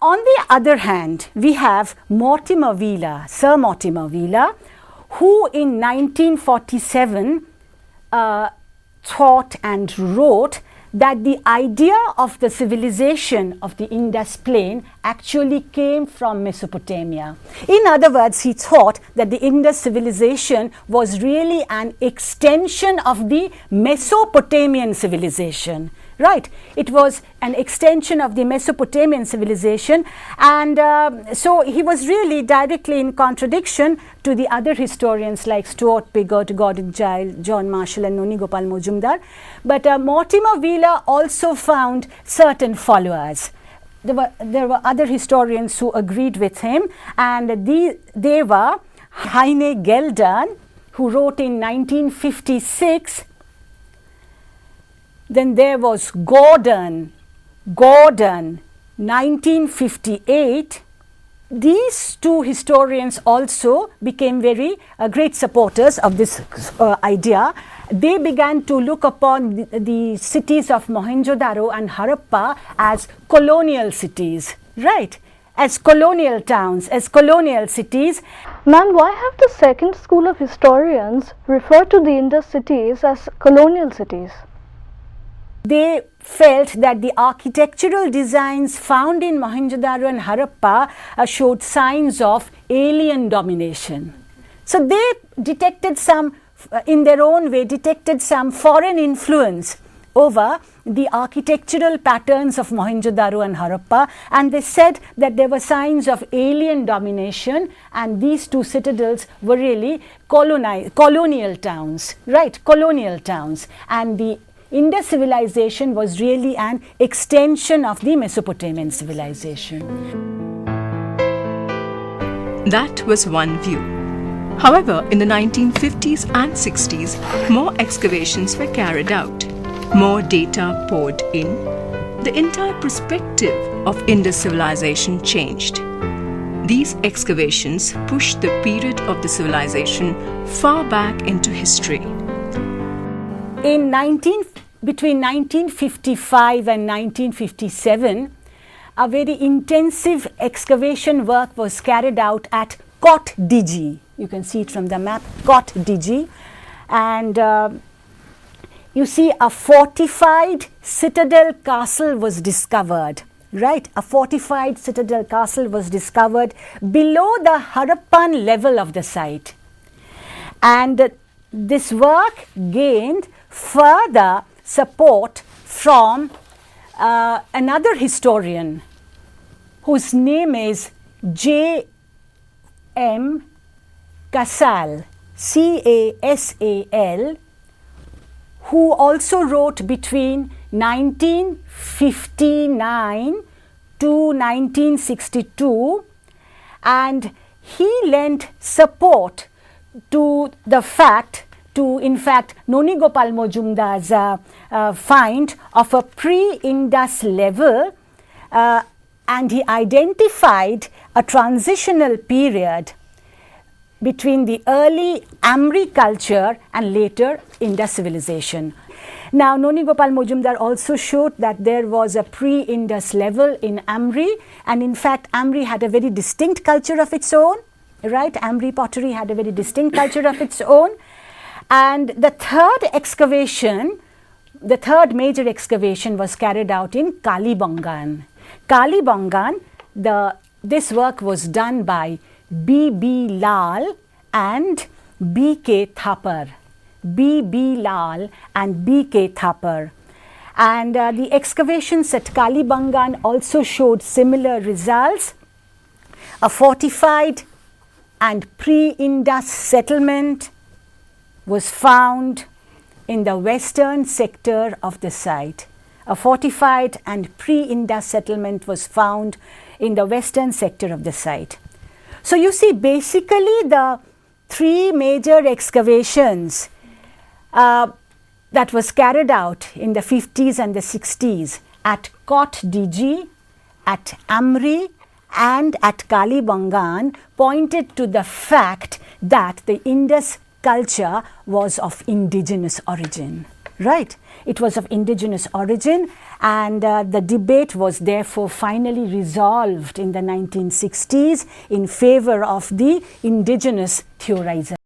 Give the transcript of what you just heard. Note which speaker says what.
Speaker 1: On the other hand, we have Mortimer Wheeler, Sir Mortimer Wheeler, who in 1947 thought and wrote that the idea of the civilization of the Indus plain actually came from Mesopotamia. In other words, he thought that the Indus civilization was really an extension of the Mesopotamian civilization. Right, it was an extension of the Mesopotamian civilization, and so he was really directly in contradiction to the other historians like Stuart Pigott, Gordon Giles, John Marshall and Noni Gopal Mojumdar. But Mortimer Wheeler also found certain followers. There were other historians who agreed with him, and they were Heine Geldern, who wrote in 1956. Then there was Gordon, 1958. These two historians also became very great supporters of this idea. They began to look upon the cities of Mohenjo-daro and Harappa as colonial cities, right? As colonial towns, as colonial cities.
Speaker 2: Ma'am, why have the second school of historians referred to the Indus cities as colonial cities?
Speaker 1: They felt that the architectural designs found in Mohenjo-daro and Harappa showed signs of alien domination. So they detected some, in their own way, detected some foreign influence over the architectural patterns of Mohenjo-daro and Harappa, and they said that there were signs of alien domination, and these two citadels were really colonial towns, right? Colonial towns, and the Indus civilization was really an extension of the Mesopotamian civilization.
Speaker 3: That was one view. However, in the 1950s and 60s, more excavations were carried out. More data poured in. The entire perspective of Indus civilization changed. These excavations pushed the period of the civilization far back into history.
Speaker 1: Between 1955 and 1957, a very intensive excavation work was carried out at Kot Diji. You can see it from the map, Kot Diji. And you see a fortified citadel castle was discovered, right? A fortified citadel castle was discovered below the Harappan level of the site. And this work gained further support from another historian whose name is J.M. Casal, C-A-S-A-L, who also wrote between 1959 to 1962, and he lent support to the fact, in fact, Noni Gopal Mojumdar's find of a pre-Indus level, and he identified a transitional period between the early Amri culture and later Indus civilization. Now, Noni Gopal Mojumdar also showed that there was a pre-Indus level in Amri, and in fact, Amri had a very distinct culture of its own, right? Amri pottery had a very distinct culture of its own. And the third major excavation was carried out in Kalibangan. Kalibangan, this work was done by B.B. Lal and B.K. Thapar. B.B. Lal and B.K. Thapar. And the excavations at Kalibangan also showed similar results. A fortified and pre-Indus settlement was found in the western sector of the site. A fortified and pre-Indus settlement was found in the western sector of the site. So you see, basically the three major excavations that was carried out in the 50s and the 60s at Kot Diji, at Amri and at Kalibangan pointed to the fact that the Indus culture was of indigenous origin, right? It was of indigenous origin, and the debate was therefore finally resolved in the 1960s in favor of the indigenous theorizer.